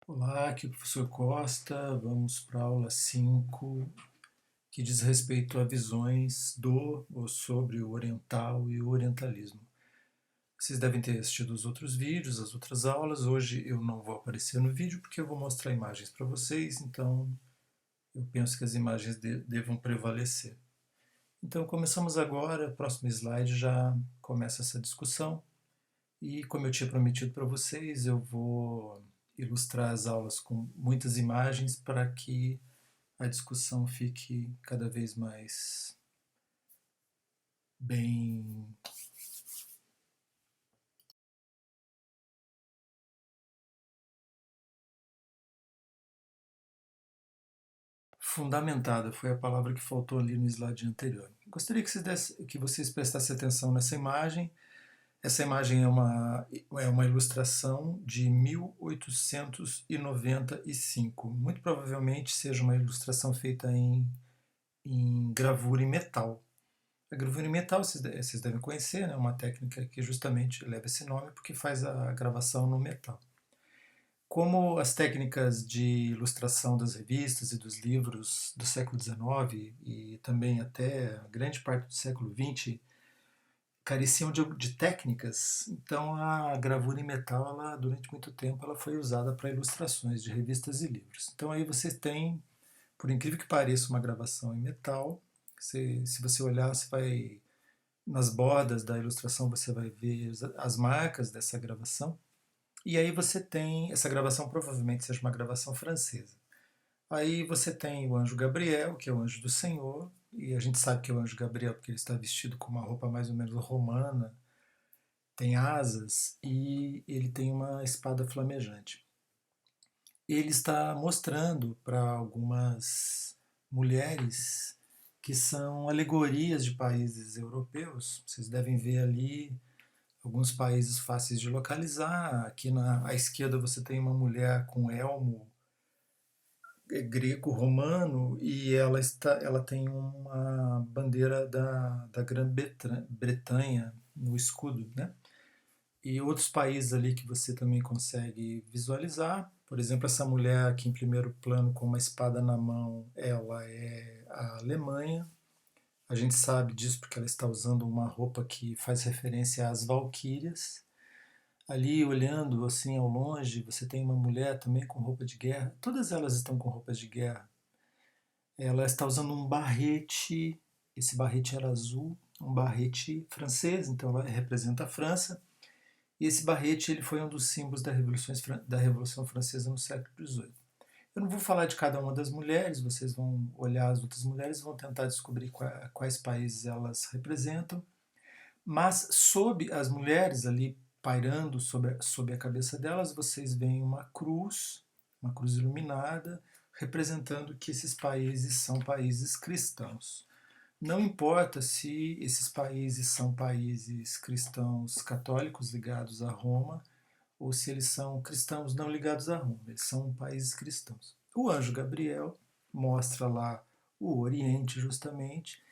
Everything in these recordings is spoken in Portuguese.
Olá, aqui é o professor Costa. Vamos para a aula 5, que diz respeito a visões do ou sobre o oriental e o orientalismo. Vocês devem ter assistido os outros vídeos, as outras aulas. Hoje eu não vou aparecer no vídeo porque eu vou mostrar imagens para vocês, então eu penso que as imagens devam prevalecer. Então começamos agora, próximo slide já começa essa discussão. E como eu tinha prometido para vocês, eu vou ilustrar as aulas com muitas imagens para que a discussão fique cada vez mais bem fundamentada, foi a palavra que faltou ali no slide anterior. Gostaria que vocês prestassem atenção nessa imagem. Essa imagem é uma ilustração de 1895. Muito provavelmente seja uma ilustração feita em gravura em metal. A gravura em metal vocês devem conhecer, né? Uma técnica que justamente leva esse nome porque faz a gravação no metal. Como as técnicas de ilustração das revistas e dos livros do século XIX e também até grande parte do século XX careciam de técnicas, então a gravura em metal, durante muito tempo, ela foi usada para ilustrações de revistas e livros. Então aí você tem, por incrível que pareça, uma gravação em metal. Se você olhar, você vai nas bordas da ilustração, você vai ver as marcas dessa gravação. E aí você tem, essa gravação provavelmente seja uma gravação francesa. Aí você tem o anjo Gabriel, que é o anjo do Senhor, e a gente sabe que é o anjo Gabriel porque ele está vestido com uma roupa mais ou menos romana, tem asas e ele tem uma espada flamejante. Ele está mostrando para algumas mulheres que são alegorias de países europeus. Vocês devem ver ali alguns países fáceis de localizar. Aqui à esquerda você tem uma mulher com elmo greco-romano e ela tem uma bandeira da Grã-Bretanha no escudo, né? E outros países ali que você também consegue visualizar. Por exemplo, essa mulher aqui em primeiro plano com uma espada na mão, ela é a Alemanha. A gente sabe disso porque ela está usando uma roupa que faz referência às valquírias. Ali, olhando assim ao longe, você tem uma mulher também com roupa de guerra. Todas elas estão com roupas de guerra. Ela está usando um barrete, esse barrete era azul, um barrete francês, então ela representa a França. E esse barrete ele foi um dos símbolos da Revolução Francesa no século XVIII. Eu não vou falar de cada uma das mulheres, vocês vão olhar as outras mulheres e vão tentar descobrir quais países elas representam. Mas sob as mulheres ali pairando sobre a cabeça delas, vocês veem uma cruz iluminada, representando que esses países são países cristãos. Não importa se esses países são países cristãos católicos ligados a Roma ou se eles são cristãos não ligados a Roma, eles são países cristãos. O anjo Gabriel mostra lá o Oriente, justamente,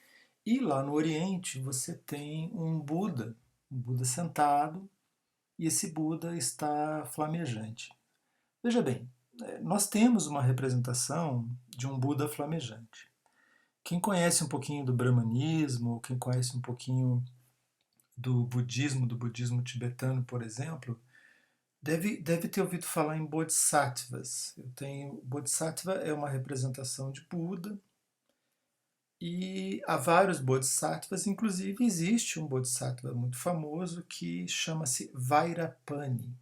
e lá no Oriente você tem um Buda sentado, e esse Buda está flamejante. Veja bem, nós temos uma representação de um Buda flamejante. Quem conhece um pouquinho do brahmanismo, quem conhece um pouquinho do budismo tibetano, por exemplo, deve ter ouvido falar em bodhisattvas. Bodhisattva é uma representação de Buda e há vários bodhisattvas, inclusive existe um bodhisattva muito famoso que chama-se Vairapani.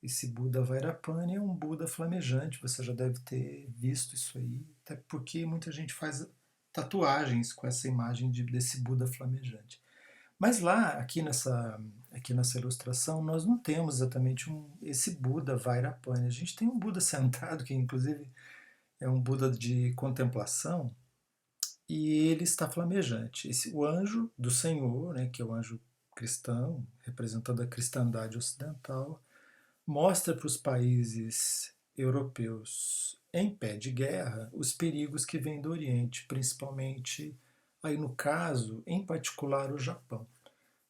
Esse Buda Vairapani é um Buda flamejante, você já deve ter visto isso aí, até porque muita gente faz tatuagens com essa imagem desse Buda flamejante. Mas lá, aqui nessa ilustração, nós não temos exatamente esse Buda Vairapani. A gente tem um Buda sentado, que inclusive é um Buda de contemplação, e ele está flamejante. O anjo do Senhor, né, que é o anjo cristão, representando a cristandade ocidental, mostra para os países europeus em pé de guerra os perigos que vêm do Oriente, principalmente, aí no caso, em particular, o Japão.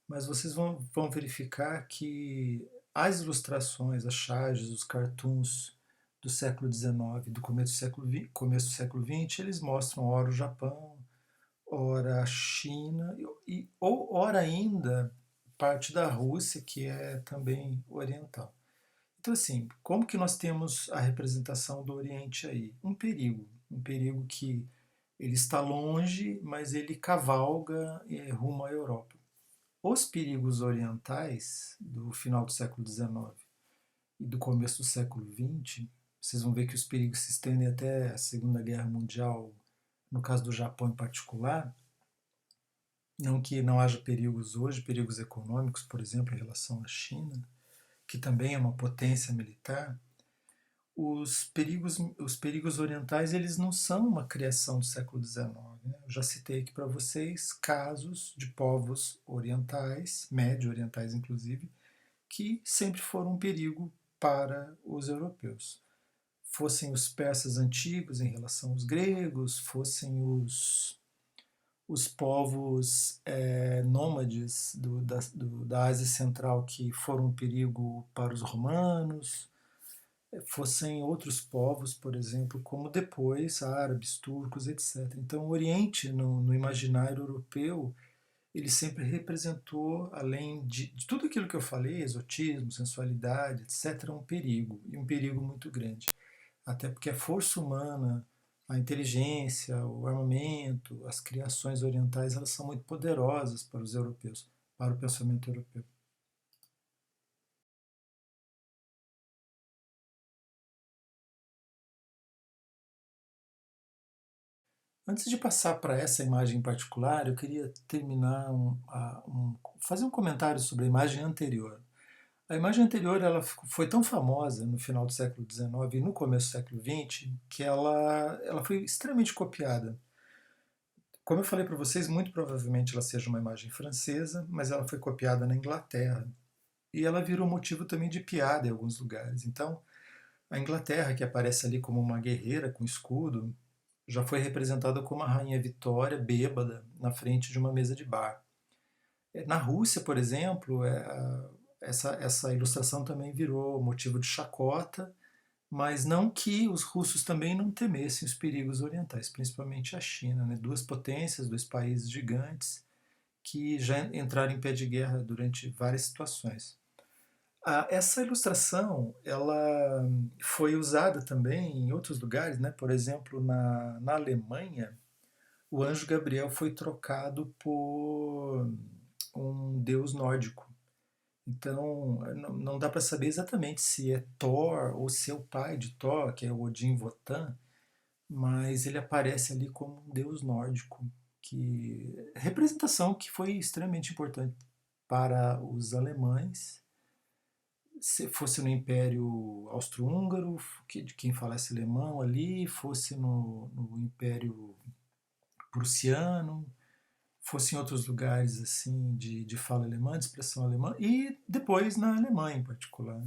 Mas vocês vão verificar que as ilustrações, as charges, os cartoons do século XIX, do começo do século XX, começo do século XX, eles mostram ora o Japão, ora a China, ou ora ainda parte da Rússia, que é também oriental. Então, assim, como que nós temos a representação do Oriente aí? Um perigo que ele está longe, mas ele cavalga rumo à Europa. Os perigos orientais do final do século XIX e do começo do século XX, vocês vão ver que os perigos se estendem até a Segunda Guerra Mundial, no caso do Japão em particular. Não que não haja perigos hoje, perigos econômicos, por exemplo, em relação à China, que também é uma potência militar. Os perigos orientais eles não são uma criação do século XIX. Né? Eu já citei aqui para vocês casos de povos orientais, médio-orientais inclusive, que sempre foram um perigo para os europeus. Fossem os persas antigos em relação aos gregos, fossem os povos nômades da Ásia Central que foram um perigo para os romanos, fossem outros povos, por exemplo, como depois árabes, turcos, etc. Então, o Oriente, no imaginário europeu, ele sempre representou, além de tudo aquilo que eu falei, exotismo, sensualidade, etc., um perigo, e um perigo muito grande. Até porque a força humana, a inteligência, o armamento, as criações orientais, elas são muito poderosas para os europeus, para o pensamento europeu. Antes de passar para essa imagem em particular, eu queria terminar fazer um comentário sobre a imagem anterior. A imagem anterior ela foi tão famosa no final do século XIX e no começo do século XX que ela foi extremamente copiada. Como eu falei para vocês, muito provavelmente ela seja uma imagem francesa, mas ela foi copiada na Inglaterra. E ela virou motivo também de piada em alguns lugares. Então, a Inglaterra, que aparece ali como uma guerreira com escudo, já foi representada como a Rainha Vitória, bêbada, na frente de uma mesa de bar. Na Rússia, por exemplo, essa ilustração também virou motivo de chacota, mas não que os russos também não temessem os perigos orientais, principalmente a China, né? Duas potências, dois países gigantes que já entraram em pé de guerra durante várias situações. Essa ilustração ela foi usada também em outros lugares, né? Por exemplo, na Alemanha, o anjo Gabriel foi trocado por um deus nórdico. Então, não dá para saber exatamente se é Thor ou se é o pai de Thor, que é o Odin Votan, mas ele aparece ali como um deus nórdico, que representação que foi extremamente importante para os alemães. Se fosse no Império Austro-Húngaro, de quem falasse alemão ali, fosse no Império Prussiano, fosse em outros lugares assim de fala alemã, de expressão alemã, e depois na Alemanha em particular.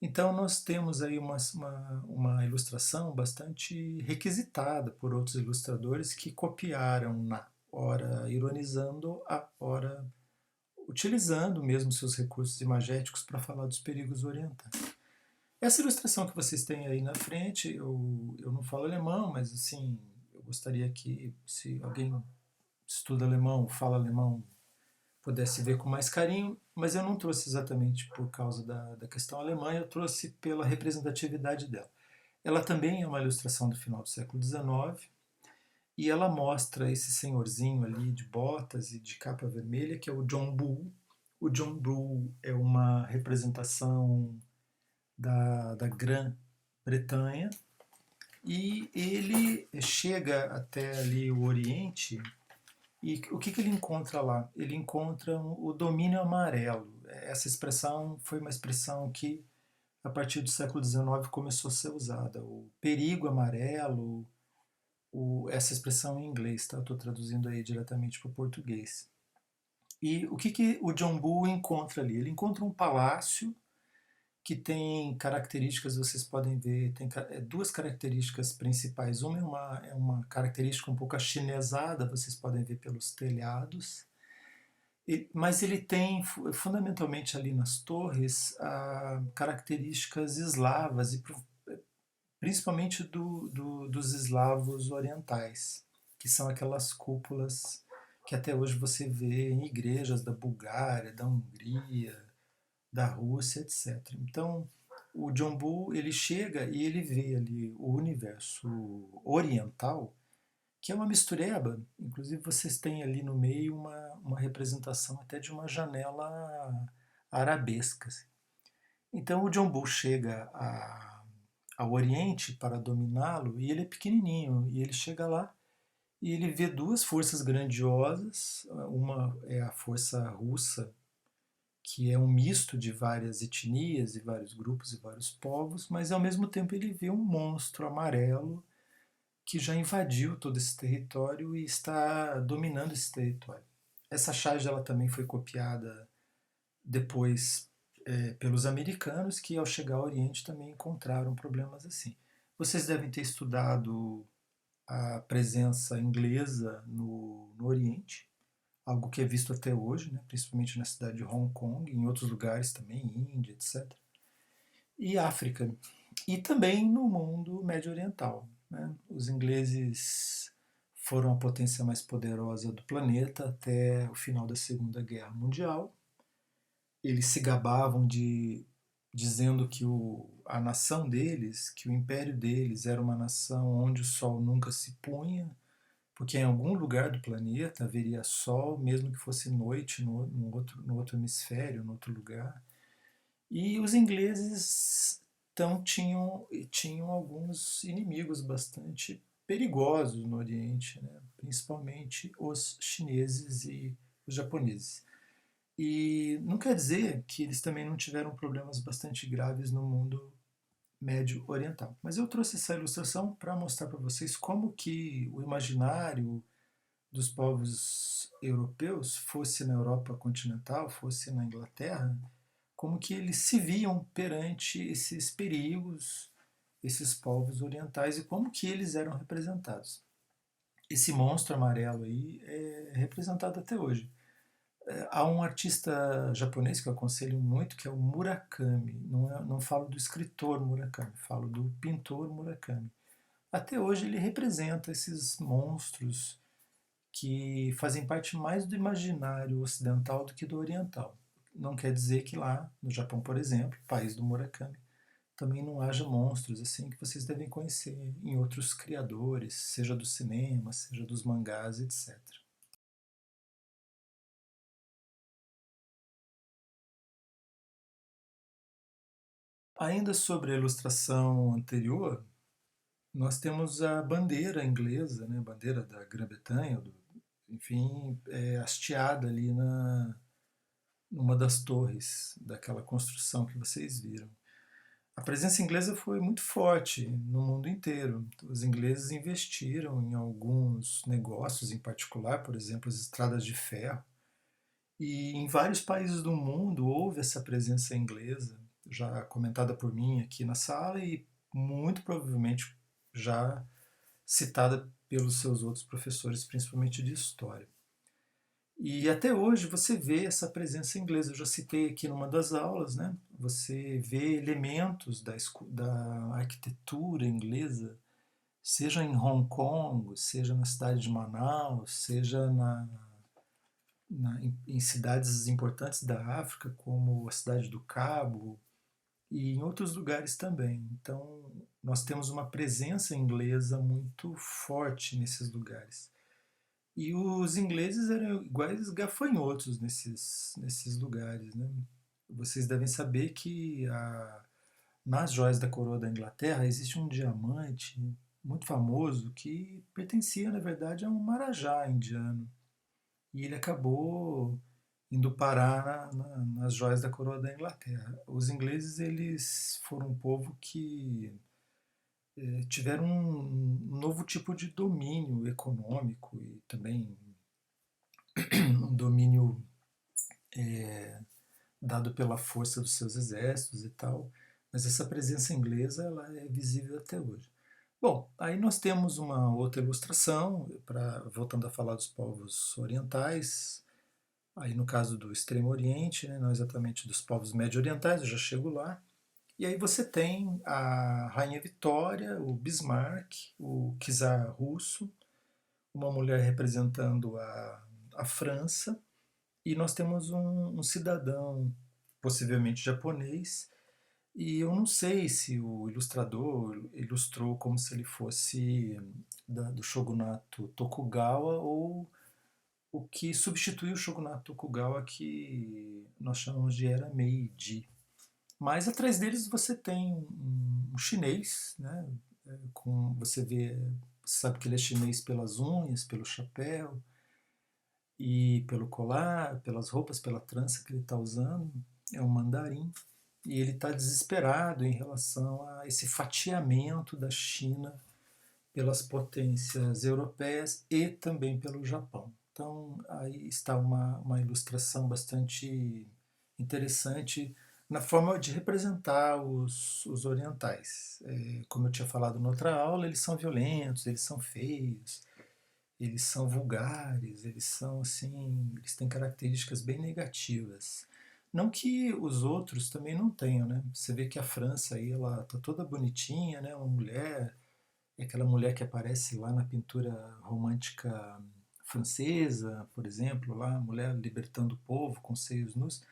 Então nós temos aí uma ilustração bastante requisitada por outros ilustradores que copiaram na hora ironizando, a hora utilizando mesmo seus recursos imagéticos para falar dos perigos orientais. Essa ilustração que vocês têm aí na frente, eu não falo alemão, mas assim, eu gostaria que se alguém estuda alemão, fala alemão, pudesse ver com mais carinho, mas eu não trouxe exatamente por causa da questão alemã, eu trouxe pela representatividade dela. Ela também é uma ilustração do final do século XIX e ela mostra esse senhorzinho ali de botas e de capa vermelha, que é o John Bull. O John Bull é uma representação da Grã-Bretanha e ele chega até ali o Oriente. E o que ele encontra lá? Ele encontra o domínio amarelo. Essa expressão foi uma expressão que, a partir do século XIX, começou a ser usada. O perigo amarelo, essa expressão em inglês, tá? Eu estou traduzindo aí diretamente para o português. E o que o John Bull encontra ali? Ele encontra um palácio que tem características, vocês podem ver, tem duas características principais. Uma é uma característica um pouco achinesada, vocês podem ver pelos telhados, mas ele tem fundamentalmente ali nas torres características eslavas e principalmente dos eslavos orientais, que são aquelas cúpulas que até hoje você vê em igrejas da Bulgária, da Hungria, da Rússia, etc. Então, o John Bull ele chega e ele vê ali o universo oriental, que é uma mistureba. Inclusive, vocês têm ali no meio uma representação até de uma janela arabesca. Assim. Então, o John Bull chega ao Oriente para dominá-lo e ele é pequenininho e ele chega lá e ele vê duas forças grandiosas. Uma é a força russa, que é um misto de várias etnias e vários grupos e vários povos, mas ao mesmo tempo ele vê um monstro amarelo que já invadiu todo esse território e está dominando esse território. Essa charge ela também foi copiada depois pelos americanos, que ao chegar ao Oriente também encontraram problemas assim. Vocês devem ter estudado a presença inglesa no Oriente, algo que é visto até hoje, né, principalmente na cidade de Hong Kong, em outros lugares também, Índia, etc. E África. E também no mundo médio oriental. Né? Os ingleses foram a potência mais poderosa do planeta até o final da Segunda Guerra Mundial. Eles se gabavam de dizendo que a nação deles, que o império deles era uma nação onde o sol nunca se punha, porque em algum lugar do planeta haveria sol, mesmo que fosse noite no outro hemisfério, no outro lugar. E os ingleses então tinham alguns inimigos bastante perigosos no Oriente, né? Principalmente os chineses e os japoneses. E não quer dizer que eles também não tiveram problemas bastante graves no mundo médio oriental. Mas eu trouxe essa ilustração para mostrar para vocês como que o imaginário dos povos europeus, fosse na Europa continental, fosse na Inglaterra, como que eles se viam perante esses perigos, esses povos orientais e como que eles eram representados. Esse monstro amarelo aí é representado até hoje. Há um artista japonês que eu aconselho muito, que é o Murakami. Não falo do escritor Murakami, falo do pintor Murakami. Até hoje ele representa esses monstros que fazem parte mais do imaginário ocidental do que do oriental. Não quer dizer que lá, no Japão, por exemplo, país do Murakami, também não haja monstros assim que vocês devem conhecer em outros criadores, seja do cinema, seja dos mangás, etc. Ainda sobre a ilustração anterior, nós temos a bandeira inglesa, né, a bandeira da Grã-Bretanha, enfim, hasteada ali numa das torres daquela construção que vocês viram. A presença inglesa foi muito forte no mundo inteiro. Os ingleses investiram em alguns negócios em particular, por exemplo, as estradas de ferro. E em vários países do mundo houve essa presença inglesa, já comentada por mim aqui na sala e muito provavelmente já citada pelos seus outros professores, principalmente de história. E até hoje você vê essa presença inglesa. Eu já citei aqui numa das aulas, né? Você vê elementos da arquitetura inglesa, seja em Hong Kong, seja na cidade de Manaus, seja em cidades importantes da África, como a cidade do Cabo, e em outros lugares também. Então, nós temos uma presença inglesa muito forte nesses lugares. E os ingleses eram iguais gafanhotos nesses lugares. Né? Vocês devem saber que nas joias da coroa da Inglaterra existe um diamante muito famoso que pertencia, na verdade, a um marajá indiano. E ele acabou indo parar nas joias da coroa da Inglaterra. Os ingleses eles foram um povo que tiveram um novo tipo de domínio econômico e também um domínio dado pela força dos seus exércitos e tal, mas essa presença inglesa ela é visível até hoje. Bom, aí nós temos uma outra ilustração, voltando a falar dos povos orientais, aí no caso do Extremo Oriente, né, não exatamente dos povos médio-orientais, eu já chego lá, E aí você tem a Rainha Vitória, o Bismarck, o czar russo, uma mulher representando a França, e nós temos um cidadão, possivelmente japonês, e eu não sei se o ilustrador ilustrou como se ele fosse do shogunato Tokugawa ou o que substituiu o shogunato Tokugawa, que nós chamamos de Era Meiji. Mas atrás deles você tem um chinês, né? Você vê, você sabe que ele é chinês pelas unhas, pelo chapéu e pelo colar, pelas roupas, pela trança que ele está usando. É um mandarim. E ele está desesperado em relação a esse fatiamento da China pelas potências europeias e também pelo Japão. Então, aí está uma ilustração bastante interessante na forma de representar os orientais. Como eu tinha falado na outra aula, eles são violentos, eles são feios, eles são vulgares, eles são assim, eles têm características bem negativas. Não que os outros também não tenham, né? Você vê que a França aí, ela tá toda bonitinha, né? Uma mulher, é aquela mulher que aparece lá na pintura romântica francesa, por exemplo, lá, a mulher libertando o povo com seios nus.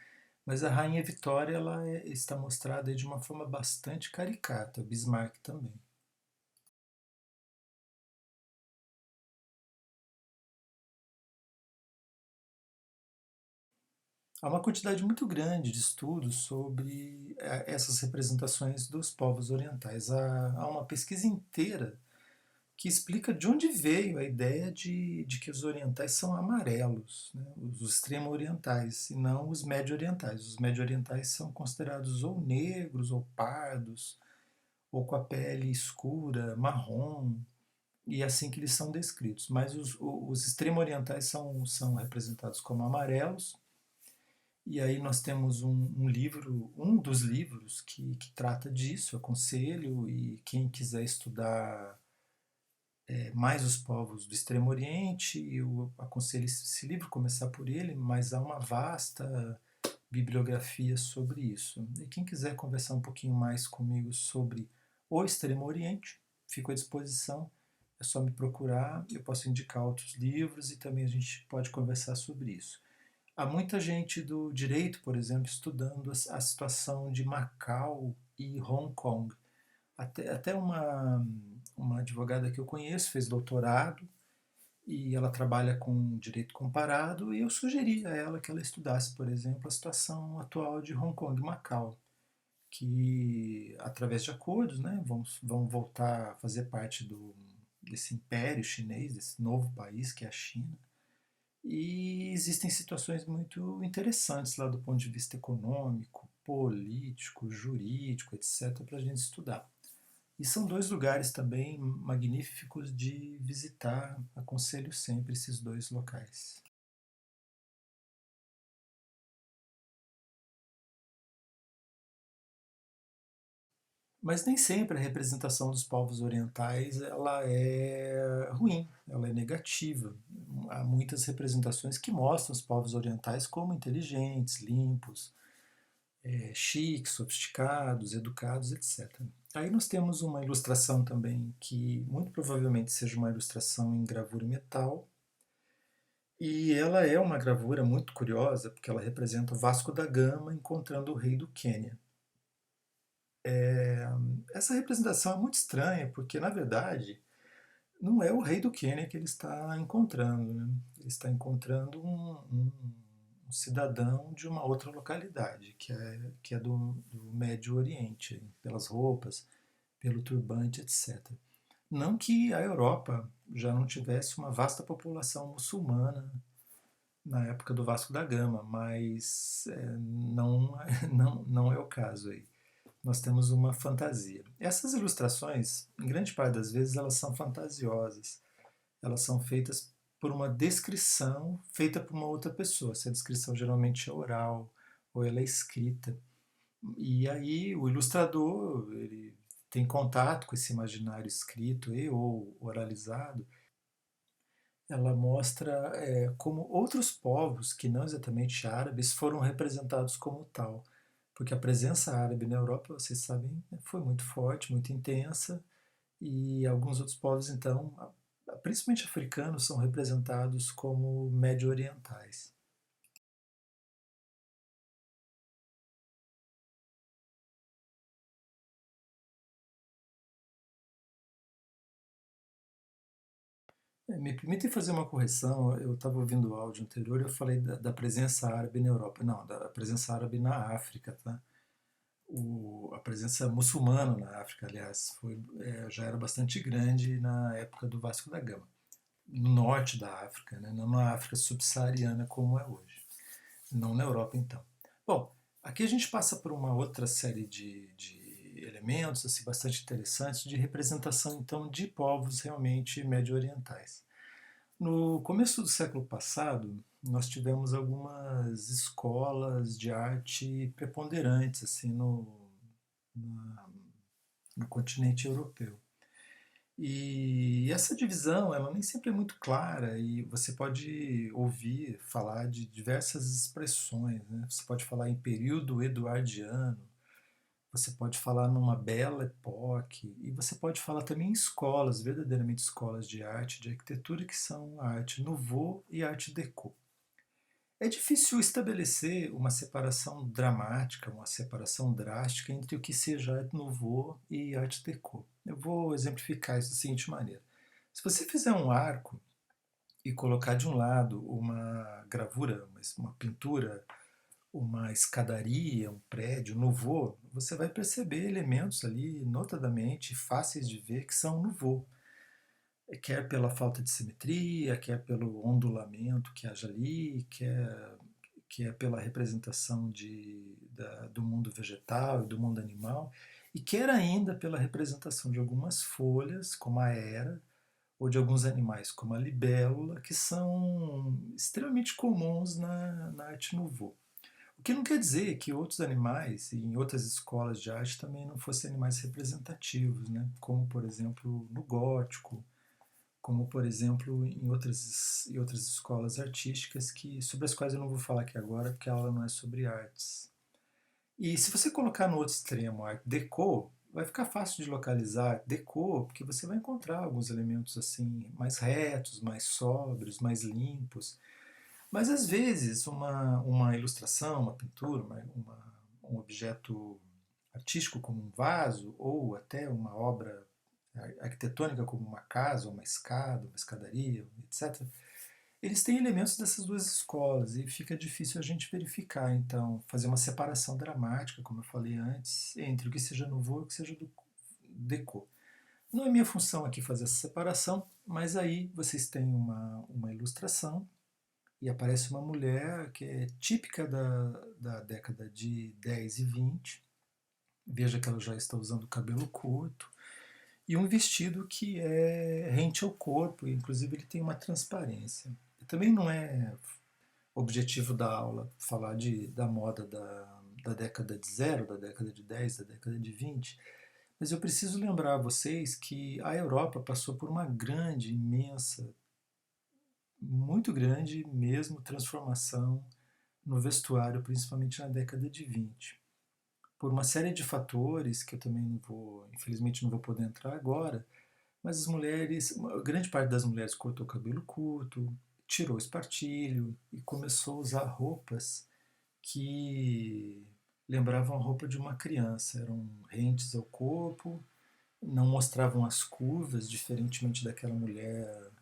Mas a Rainha Vitória, está mostrada aí de uma forma bastante caricata, Bismarck também. Há uma quantidade muito grande de estudos sobre essas representações dos povos orientais. Há uma pesquisa inteira que explica de onde veio a ideia de que os orientais são amarelos, né? Os extremo-orientais, e não os médio-orientais. Os médio-orientais são considerados ou negros, ou pardos, ou com a pele escura, marrom, e é assim que eles são descritos. Mas os extremo-orientais são representados como amarelos, e aí nós temos um livro, um dos livros que trata disso, eu aconselho, e quem quiser estudar mais os povos do Extremo Oriente, eu aconselho esse livro, começar por ele, mas há uma vasta bibliografia sobre isso. E quem quiser conversar um pouquinho mais comigo sobre o Extremo Oriente, fico à disposição, é só me procurar, eu posso indicar outros livros e também a gente pode conversar sobre isso. Há muita gente do direito, por exemplo, estudando a situação de Macau e Hong Kong. Até uma advogada que eu conheço fez doutorado e ela trabalha com direito comparado e eu sugeri a ela que ela estudasse, por exemplo, a situação atual de Hong Kong e Macau, que através de acordos, né, vão voltar a fazer parte desse império chinês, desse novo país que é a China. E existem situações muito interessantes lá do ponto de vista econômico, político, jurídico, etc., para a gente estudar. E são dois lugares também magníficos de visitar. Aconselho sempre esses dois locais. Mas nem sempre a representação dos povos orientais ela é ruim, ela é negativa. Há muitas representações que mostram os povos orientais como inteligentes, limpos, chiques, sofisticados, educados, etc. Aí nós temos uma ilustração também que muito provavelmente seja uma ilustração em gravura em metal, e ela é uma gravura muito curiosa porque ela representa o Vasco da Gama encontrando o rei do Quênia. Essa representação é muito estranha porque, na verdade, não é o rei do Quênia que ele está encontrando. Né? Ele está encontrando um cidadão de uma outra localidade, que é do Médio Oriente, pelas roupas, pelo turbante, etc. Não que a Europa já não tivesse uma vasta população muçulmana na época do Vasco da Gama, mas não, não é o caso aí. Nós temos uma fantasia. Essas ilustrações, em grande parte das vezes, elas são fantasiosas. Elas são feitas por uma descrição feita por uma outra pessoa. Essa descrição geralmente é oral ou ela é escrita. E aí o ilustrador ele tem contato com esse imaginário escrito e ou oralizado. Ela mostra como outros povos, que não exatamente árabes, foram representados como tal. porque a presença árabe na Europa, vocês sabem, foi muito forte, muito intensa, e alguns outros povos, então, principalmente africanos, são representados como médio-orientais. Me permitem fazer uma correção. Eu estava ouvindo o áudio anterior e eu falei da presença árabe na Europa. Não, da presença árabe na África, tá? A presença muçulmana na África, aliás, já era bastante grande na época do Vasco da Gama. No norte da África, né? Não na África subsaariana como é hoje. Não na Europa, então. Bom, aqui a gente passa por uma outra série de elementos assim, bastante interessantes de representação, então, de povos realmente médio-orientais. No começo do século passado, nós tivemos algumas escolas de arte preponderantes assim na- no continente europeu. E essa divisão, ela nem sempre é muito clara e você pode ouvir falar de diversas expressões, né? Você pode falar em período eduardiano, você pode falar numa bela époque e você pode falar também em escolas, verdadeiramente escolas de arte, de arquitetura, que são a arte Nouveau e a arte Déco. É difícil estabelecer uma separação dramática, uma separação drástica entre o que seja Art Nouveau e Art Déco. Eu vou exemplificar isso da seguinte maneira. Se você fizer um arco e colocar de um lado uma gravura, uma pintura, uma escadaria, um prédio Nouveau, você vai perceber elementos ali notadamente fáceis de ver que são Nouveau. Quer pela falta de simetria, quer pelo ondulamento que haja ali, quer pela representação do mundo vegetal e do mundo animal, e quer ainda pela representação de algumas folhas, como a era, ou de alguns animais, como a libélula, que são extremamente comuns na arte nouveau. O que não quer dizer que outros animais, em outras escolas de arte, também não fossem animais representativos, né? Como, por exemplo, no gótico, como por exemplo em outras escolas artísticas sobre as quais eu não vou falar aqui agora, porque a aula não é sobre artes. E se você colocar no outro extremo Art Deco, vai ficar fácil de localizar Art Deco, porque você vai encontrar alguns elementos assim mais retos, mais sóbrios, mais limpos. Mas às vezes uma ilustração, uma pintura, um objeto artístico como um vaso, ou até uma obra arquitetônica como uma casa, uma escada, uma escadaria, etc., eles têm elementos dessas duas escolas e fica difícil a gente verificar, então, fazer uma separação dramática, como eu falei antes, entre o que seja nouveau e o que seja do déco. Não é minha função aqui fazer essa separação, mas aí vocês têm uma ilustração e aparece uma mulher que é típica da década de 10 e 20. Veja que ela já está usando cabelo curto, e um vestido que é rente ao corpo, inclusive ele tem uma transparência. Também não é objetivo da aula falar da moda da década de zero, da década de 10, da década de 20, mas eu preciso lembrar a vocês que a Europa passou por uma grande, imensa, muito grande mesmo transformação no vestuário, principalmente na década de 20. Por uma série de fatores que eu também não vou, infelizmente não vou poder entrar agora, mas as mulheres, a grande parte das mulheres cortou o cabelo curto, tirou o espartilho e começou a usar roupas que lembravam a roupa de uma criança. Eram rentes ao corpo, não mostravam as curvas, diferentemente daquela mulher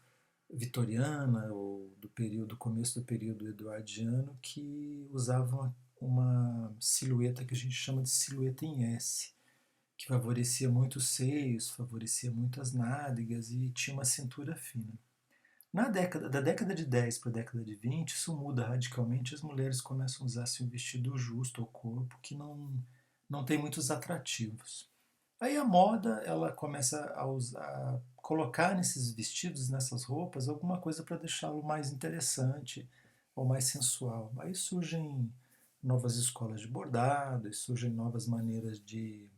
vitoriana ou do período, começo do período eduardiano, que usavam uma silhueta que a gente chama de silhueta em S, que favorecia muito os seios, favorecia muito as nádegas e tinha uma cintura fina. Da década de 10 para a década de 20, isso muda radicalmente. As mulheres começam a usar assim, um vestido justo ao corpo, que não tem muitos atrativos. Aí a moda ela começa a colocar nesses vestidos, nessas roupas, alguma coisa para deixá-lo mais interessante ou mais sensual. Aí surgem novas escolas de bordado, surgem novas maneiras de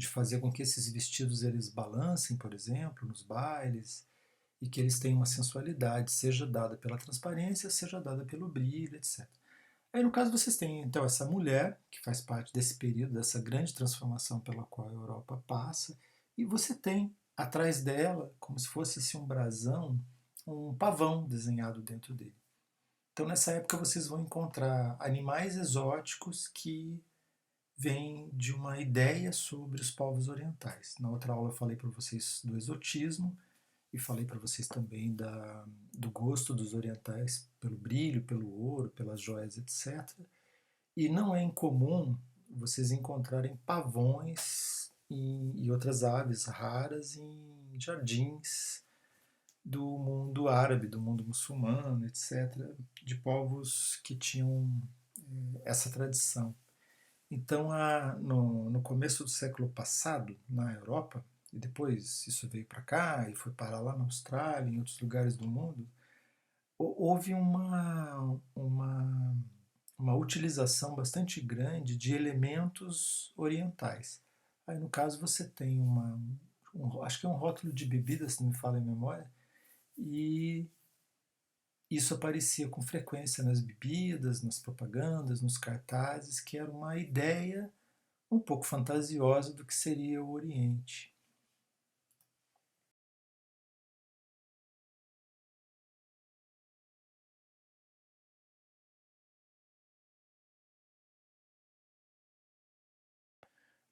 fazer com que esses vestidos eles balancem, por exemplo, nos bailes, e que eles tenham uma sensualidade, seja dada pela transparência, seja dada pelo brilho, etc. Aí, no caso, vocês têm então essa mulher, que faz parte desse período, dessa grande transformação pela qual a Europa passa, e você tem atrás dela, como se fosse assim, um brasão, um pavão desenhado dentro dele. Então, nessa época, vocês vão encontrar animais exóticos que vêm de uma ideia sobre os povos orientais. Na outra aula, eu falei para vocês do exotismo e falei para vocês também do gosto dos orientais pelo brilho, pelo ouro, pelas joias, etc. E não é incomum vocês encontrarem pavões e outras aves raras em jardins do mundo árabe, do mundo muçulmano, etc., de povos que tinham essa tradição. Então, no começo do século passado, na Europa, e depois isso veio para cá e foi parar lá na Austrália, em outros lugares do mundo, houve uma utilização bastante grande de elementos orientais. Aí, no caso, você tem acho que é um rótulo de bebida, se não me falha a memória, e isso aparecia com frequência nas bebidas, nas propagandas, nos cartazes, que era uma ideia um pouco fantasiosa do que seria o Oriente.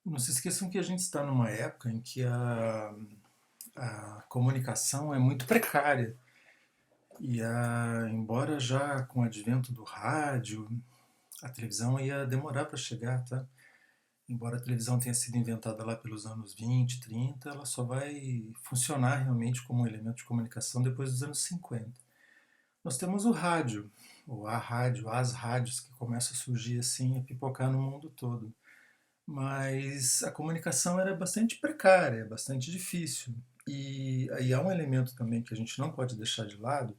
Não se esqueçam que a gente está numa época em que a comunicação é muito precária. Embora já com o advento do rádio, a televisão ia demorar para chegar, tá? Embora a televisão tenha sido inventada lá pelos anos 20, 30, ela só vai funcionar realmente como um elemento de comunicação depois dos anos 50. Nós temos o rádio, ou a rádio, as rádios que começam a surgir assim, a pipocar no mundo todo. Mas a comunicação era bastante precária, bastante difícil. E aí há um elemento também que a gente não pode deixar de lado,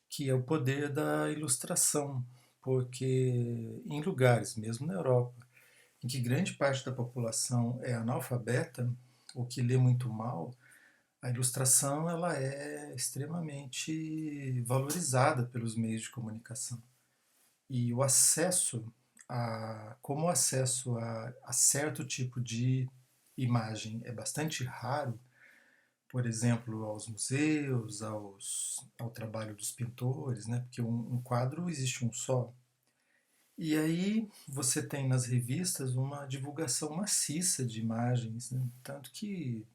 que é o poder da ilustração, porque em lugares, mesmo na Europa, em que grande parte da população é analfabeta ou que lê muito mal, a ilustração ela é extremamente valorizada pelos meios de comunicação. E o acesso como o acesso a certo tipo de imagem é bastante raro, por exemplo, aos museus, ao trabalho dos pintores, né? Porque um quadro existe um só. E aí você tem nas revistas uma divulgação maciça de imagens, né? Tanto que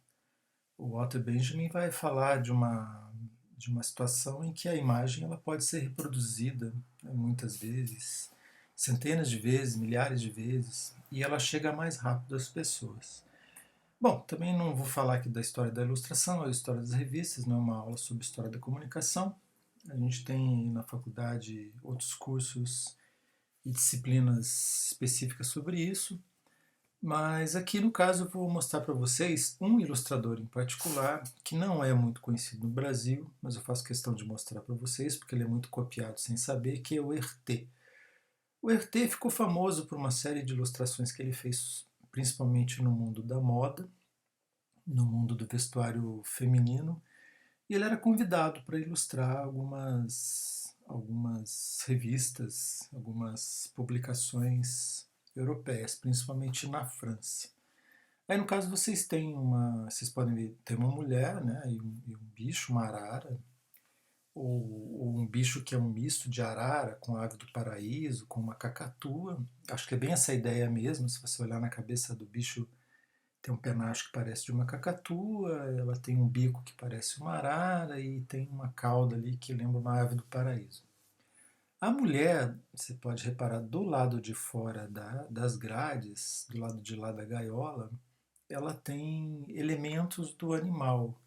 o Walter Benjamin vai falar de uma situação em que a imagem ela pode ser reproduzida, né, muitas vezes, centenas de vezes, milhares de vezes, e ela chega mais rápido às pessoas. Bom, também não vou falar aqui da história da ilustração, ou da história das revistas, não é uma aula sobre história da comunicação. A gente tem na faculdade outros cursos e disciplinas específicas sobre isso, mas aqui no caso eu vou mostrar para vocês um ilustrador em particular que não é muito conhecido no Brasil, mas eu faço questão de mostrar para vocês porque ele é muito copiado sem saber, que é o Herté. O Herté ficou famoso por uma série de ilustrações que ele fez principalmente no mundo da moda, no mundo do vestuário feminino, e ele era convidado para ilustrar algumas revistas, algumas publicações europeias, principalmente na França. Aí no caso vocês podem ver, tem uma mulher, né, e um bicho, uma arara, ou um bicho que é um misto de arara com ave do paraíso, com uma cacatua. Acho que é bem essa ideia mesmo, se você olhar na cabeça do bicho, tem um penacho que parece de uma cacatua, ela tem um bico que parece uma arara e tem uma cauda ali que lembra uma ave do paraíso. A mulher, você pode reparar do lado de fora das grades, do lado de lá da gaiola, ela tem elementos do animal.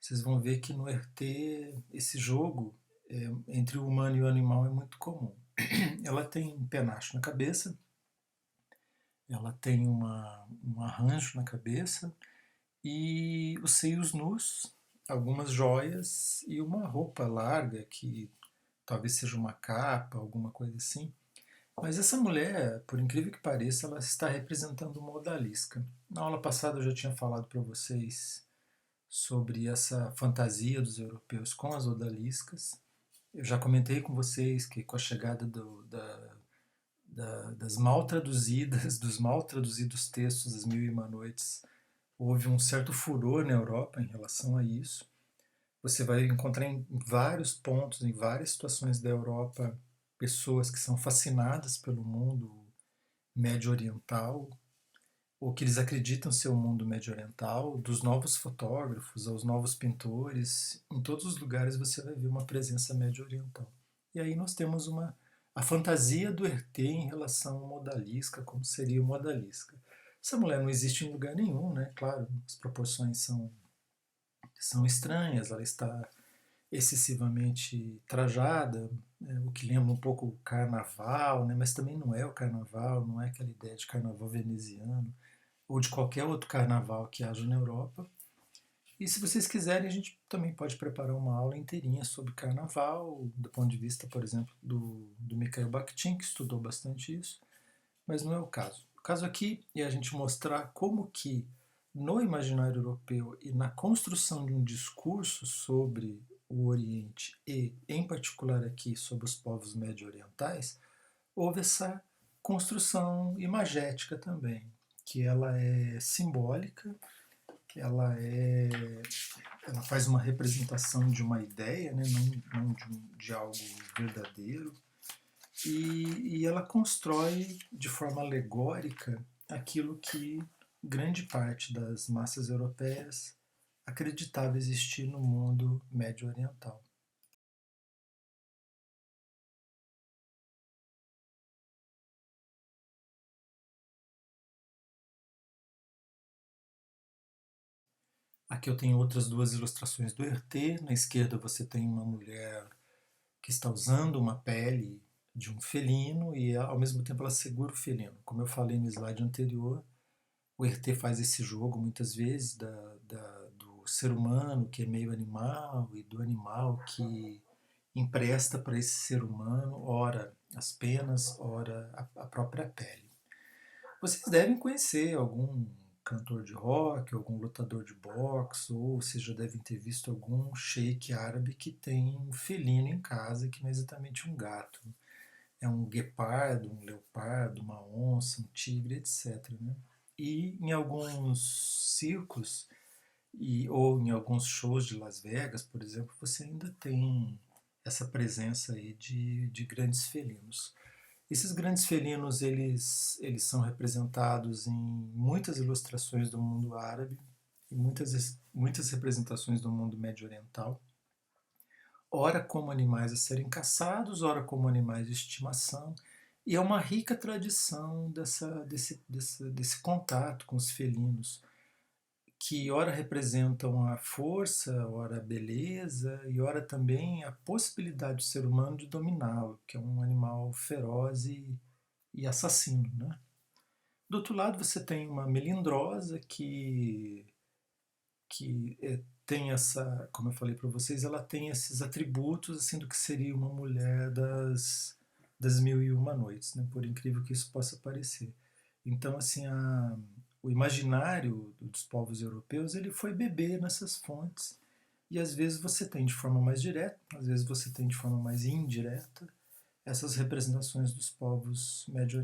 Vocês vão ver que no RT esse jogo entre o humano e o animal é muito comum. Ela tem um penacho na cabeça, ela tem um arranjo na cabeça e os seios nus, algumas joias e uma roupa larga que talvez seja uma capa, alguma coisa assim. Mas essa mulher, por incrível que pareça, ela está representando uma odalisca. Na aula passada eu já tinha falado para vocês sobre essa fantasia dos europeus com as odaliscas. Eu já comentei com vocês que com a chegada das mal traduzidas, dos mal traduzidos textos das Mil e Uma Noites, houve um certo furor na Europa em relação a isso. Você vai encontrar em vários pontos, em várias situações da Europa, pessoas que são fascinadas pelo mundo médio-oriental, ou que eles acreditam ser o mundo médio-oriental, dos novos fotógrafos aos novos pintores, em todos os lugares você vai ver uma presença médio-oriental. E aí nós temos a fantasia do Herté em relação ao modalisca, como seria o modalisca. Essa mulher não existe em lugar nenhum, né? Claro, as proporções são estranhas, ela está excessivamente trajada, o que lembra um pouco o carnaval, né? Mas também não é o carnaval, não é aquela ideia de carnaval veneziano ou de qualquer outro carnaval que haja na Europa. E se vocês quiserem, a gente também pode preparar uma aula inteirinha sobre carnaval, do ponto de vista, por exemplo, do Mikhail Bakhtin, que estudou bastante isso, mas não é o caso. O caso aqui é a gente mostrar como que no imaginário europeu e na construção de um discurso sobre o Oriente e, em particular aqui, sobre os povos médio-orientais, houve essa construção imagética também, que ela é simbólica, ela é, ela faz uma representação de uma ideia, né, não de algo verdadeiro, e ela constrói de forma alegórica aquilo que grande parte das massas europeias acreditava existir no mundo médio-oriental. Aqui eu tenho outras duas ilustrações do Herté. Na esquerda você tem uma mulher que está usando uma pele de um felino e ao mesmo tempo ela segura o felino. Como eu falei no slide anterior, o Herté faz esse jogo muitas vezes do ser humano que é meio animal e do animal que empresta para esse ser humano, ora as penas, ora a própria pele. Vocês devem conhecer algum cantor de rock, algum lutador de boxe, ou vocês já devem ter visto algum sheik árabe que tem um felino em casa que não é exatamente um gato. É um guepardo, um leopardo, uma onça, um tigre, etc. Né? E em alguns circos ou em alguns shows de Las Vegas, por exemplo, você ainda tem essa presença aí de grandes felinos. Esses grandes felinos eles são representados em muitas ilustrações do mundo árabe e muitas representações do mundo médio-oriental, ora como animais a serem caçados, ora como animais de estimação, e é uma rica tradição desse contato com os felinos, que ora representam a força, ora a beleza, e ora também a possibilidade do ser humano de dominá-lo, que é um animal feroz e assassino. Né? Do outro lado você tem uma melindrosa que tem essa, como eu falei para vocês, ela tem esses atributos assim do que seria uma mulher das Mil e Uma Noites, né? Por incrível que isso possa parecer. Então, assim, o imaginário dos povos europeus ele foi beber nessas fontes e às vezes você tem de forma mais direta, às vezes você tem de forma mais indireta essas representações dos povos médio.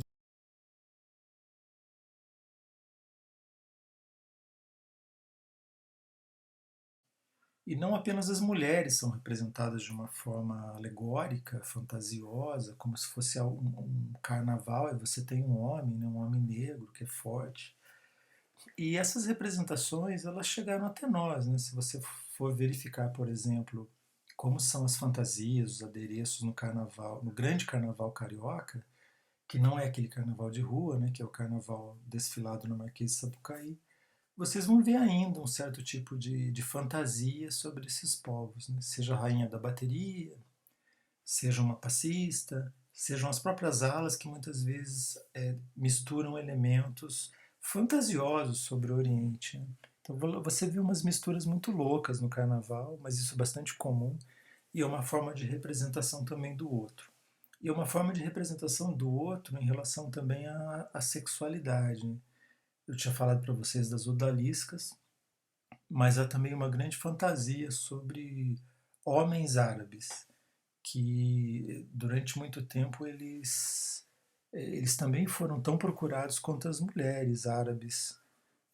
E não apenas as mulheres são representadas de uma forma alegórica, fantasiosa, como se fosse um carnaval, e você tem um homem, né, um homem negro que é forte. E essas representações, elas chegaram até nós, né? Se você for verificar, por exemplo, como são as fantasias, os adereços no carnaval, no grande carnaval carioca, que não é aquele carnaval de rua, né, que é o carnaval desfilado na Marquês de Sapucaí, vocês vão ver ainda um certo tipo de fantasia sobre esses povos, né? Seja a rainha da bateria, seja uma passista, sejam as próprias alas que muitas vezes misturam elementos fantasiosos sobre o Oriente. Né? Então você vê umas misturas muito loucas no carnaval, mas isso é bastante comum e é uma forma de representação também do outro. E é uma forma de representação do outro em relação também à sexualidade. Né? Eu tinha falado para vocês das odaliscas, mas há também uma grande fantasia sobre homens árabes que durante muito tempo eles também foram tão procurados quanto as mulheres árabes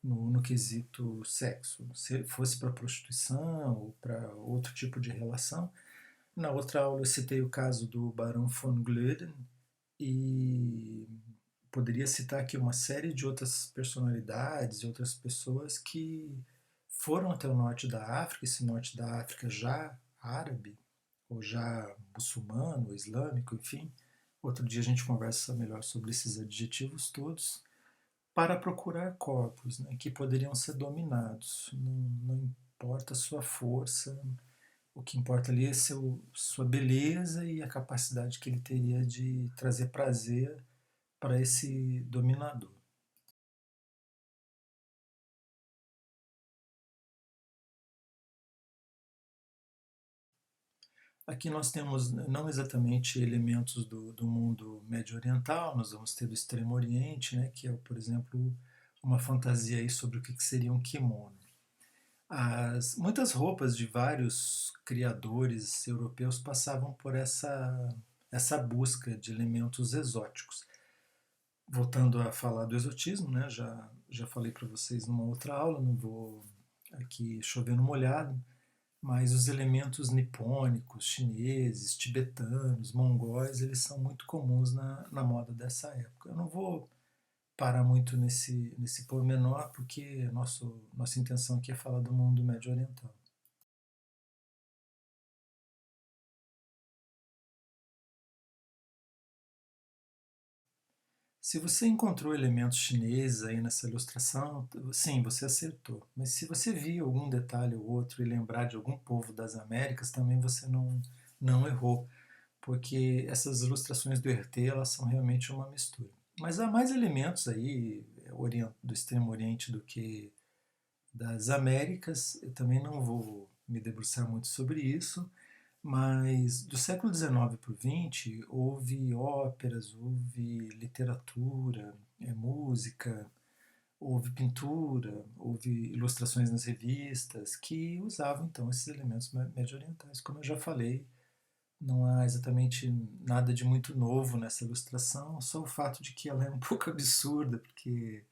no quesito sexo. Se fosse para prostituição ou para outro tipo de relação. Na outra aula eu citei o caso do Barão von Glöden e poderia citar aqui uma série de outras personalidades e outras pessoas que foram até o norte da África, esse norte da África já árabe, ou já muçulmano, ou islâmico, enfim. Outro dia a gente conversa melhor sobre esses adjetivos todos, para procurar corpos, né, que poderiam ser dominados. Não importa a sua força, o que importa ali é sua beleza e a capacidade que ele teria de trazer prazer para esse dominador. Aqui nós temos não exatamente elementos do mundo médio oriental, nós vamos ter do Extremo Oriente, né, que é, por exemplo, uma fantasia aí sobre o que seria um kimono. Muitas roupas de vários criadores europeus passavam por essa busca de elementos exóticos. Voltando a falar do exotismo, né, já falei para vocês numa outra aula, não vou aqui chover no molhado, mas os elementos nipônicos, chineses, tibetanos, mongóis, eles são muito comuns na moda dessa época. Eu não vou parar muito nesse pormenor, porque nossa intenção aqui é falar do mundo médio oriental. Se você encontrou elementos chineses aí nessa ilustração, sim, você acertou. Mas se você viu algum detalhe ou outro e lembrar de algum povo das Américas, também você não errou, porque essas ilustrações do Herté, elas são realmente uma mistura. Mas há mais elementos aí do Extremo Oriente do que das Américas. Eu também não vou me debruçar muito sobre isso, mas do século XIX para o XX houve óperas, houve literatura, música, houve pintura, houve ilustrações nas revistas que usavam então esses elementos médio-orientais. Como eu já falei, não há exatamente nada de muito novo nessa ilustração, só o fato de que ela é um pouco absurda, porque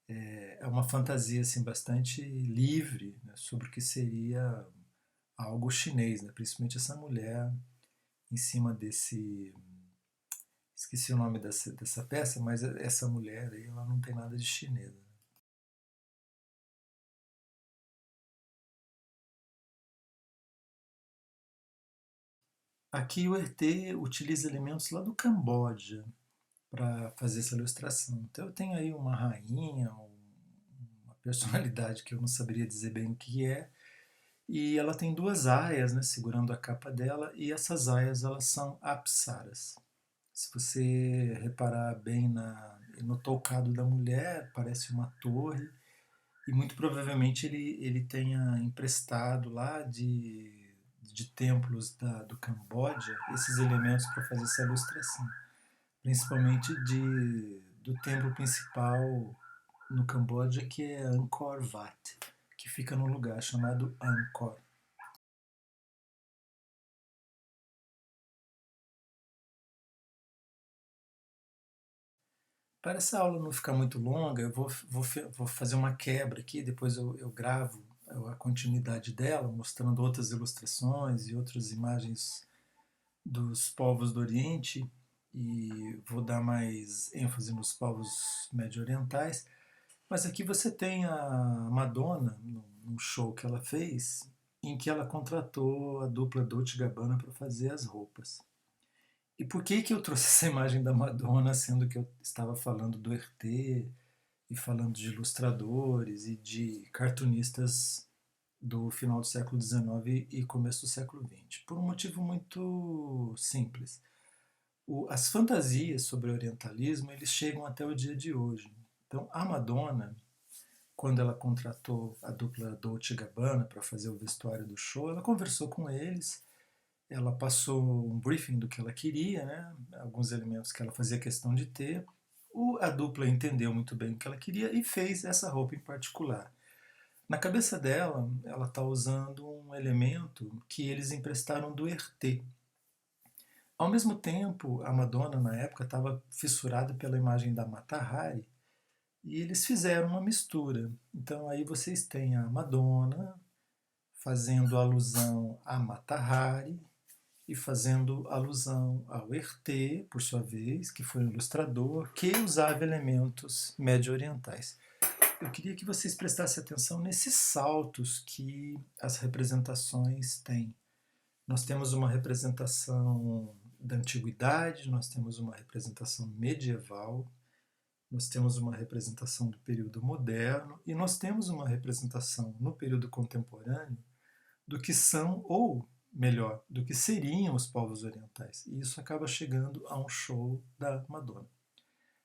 é uma fantasia assim, bastante livre, né, sobre o que seria algo chinês, né, principalmente essa mulher em cima desse. Esqueci o nome dessa peça, mas essa mulher aí, ela não tem nada de chinesa. Aqui o RT utiliza elementos lá do Camboja para fazer essa ilustração. Então eu tenho aí uma rainha, uma personalidade que eu não saberia dizer bem o que é, e ela tem duas aias, né, segurando a capa dela, e essas aias elas são apsaras. Se você reparar bem no toucado da mulher, parece uma torre, e muito provavelmente ele tenha emprestado lá de templos do Camboja esses elementos para fazer essa ilustração. Principalmente do templo principal no Camboja, que é Angkor Wat, que fica num lugar chamado Angkor. Para essa aula não ficar muito longa, eu vou fazer uma quebra aqui, depois eu gravo a continuidade dela, mostrando outras ilustrações e outras imagens dos povos do Oriente, e vou dar mais ênfase nos povos médio-orientais. Mas aqui você tem a Madonna, num show que ela fez, em que ela contratou a dupla Dolce Gabbana para fazer as roupas. E por que eu trouxe essa imagem da Madonna, sendo que eu estava falando do Herté e falando de ilustradores e de cartunistas do final do século XIX e começo do século XX? Por um motivo muito simples. As fantasias sobre o orientalismo eles chegam até o dia de hoje. Então, a Madonna, quando ela contratou a dupla Dolce Gabbana para fazer o vestuário do show, ela conversou com eles, ela passou um briefing do que ela queria, né, alguns elementos que ela fazia questão de ter. A dupla entendeu muito bem o que ela queria e fez essa roupa em particular. Na cabeça dela, ela está usando um elemento que eles emprestaram do Herté. Ao mesmo tempo, a Madonna, na época, estava fissurada pela imagem da Mata Hari e eles fizeram uma mistura. Então aí vocês têm a Madonna fazendo alusão à Mata Hari e fazendo alusão ao Herté, por sua vez, que foi um ilustrador que usava elementos médio-orientais. Eu queria que vocês prestassem atenção nesses saltos que as representações têm. Nós temos uma representação da antiguidade, nós temos uma representação medieval, nós temos uma representação do período moderno e nós temos uma representação no período contemporâneo do que são, ou melhor, do que seriam os povos orientais. E isso acaba chegando a um show da Madonna.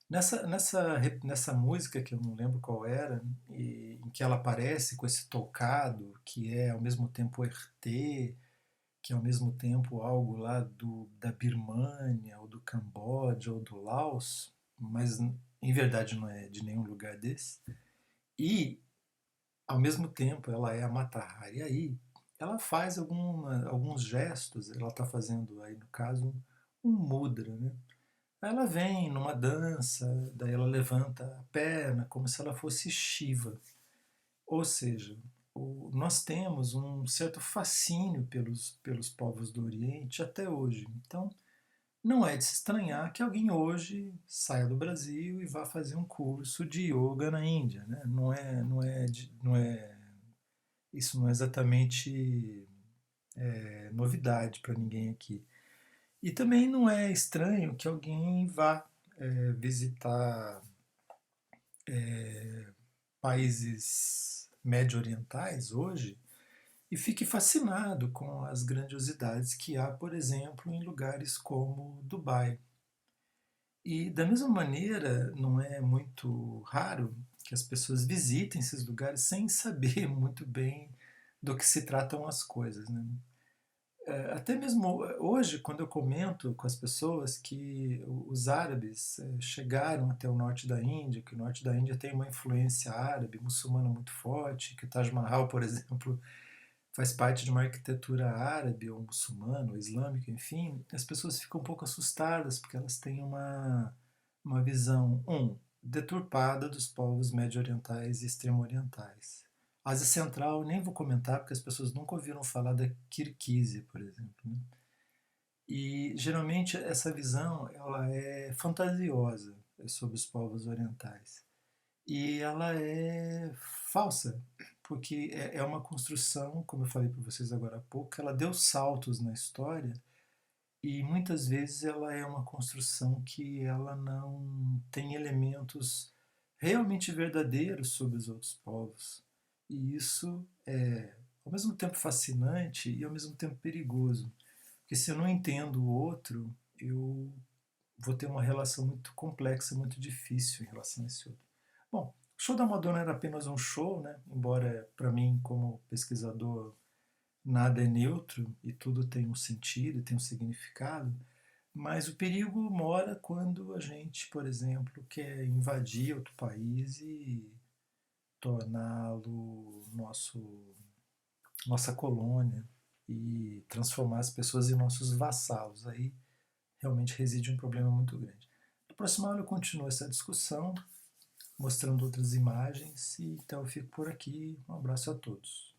Nessa música, que eu não lembro qual era, em que ela aparece com esse tocado, que é ao mesmo tempo RT, que é ao mesmo tempo algo lá da Birmânia, ou do Camboja, ou do Laos, mas em verdade não é de nenhum lugar desse, e ao mesmo tempo ela é a Mata Hari. E aí ela faz alguns gestos, ela está fazendo aí no caso um mudra, né? Ela vem numa dança, daí ela levanta a perna como se ela fosse Shiva. Ou seja, nós temos um certo fascínio pelos povos do Oriente até hoje. Então, não é de se estranhar que alguém hoje saia do Brasil e vá fazer um curso de yoga na Índia. Né? Isso não é exatamente novidade para ninguém aqui. E também não é estranho que alguém vá visitar países médio-orientais hoje e fique fascinado com as grandiosidades que há, por exemplo, em lugares como Dubai. E da mesma maneira, não é muito raro que as pessoas visitem esses lugares sem saber muito bem do que se tratam as coisas. Né? Até mesmo hoje, quando eu comento com as pessoas que os árabes chegaram até o norte da Índia, que o norte da Índia tem uma influência árabe, muçulmana muito forte, que o Taj Mahal, por exemplo, faz parte de uma arquitetura árabe ou muçulmana ou islâmica, enfim, as pessoas ficam um pouco assustadas porque elas têm uma visão, deturpada dos povos médio-orientais e extremo-orientais. Ásia Central, nem vou comentar porque as pessoas nunca ouviram falar da Kirguísia, por exemplo. Né? E geralmente essa visão ela é fantasiosa sobre os povos orientais. E ela é falsa, porque é uma construção, como eu falei para vocês agora há pouco, ela deu saltos na história e muitas vezes ela é uma construção que ela não tem elementos realmente verdadeiros sobre os outros povos. E isso é ao mesmo tempo fascinante e ao mesmo tempo perigoso, porque se eu não entendo o outro, eu vou ter uma relação muito complexa, muito difícil em relação a esse outro. Bom, o show da Madonna era apenas um show, né? Embora para mim, como pesquisador, nada é neutro e tudo tem um sentido e tem um significado, mas o perigo mora quando a gente, por exemplo, quer invadir outro país e torná-lo nossa colônia e transformar as pessoas em nossos vassalos. Aí realmente reside um problema muito grande. Na próxima aula eu continuo essa discussão, mostrando outras imagens, e então eu fico por aqui. Um abraço a todos.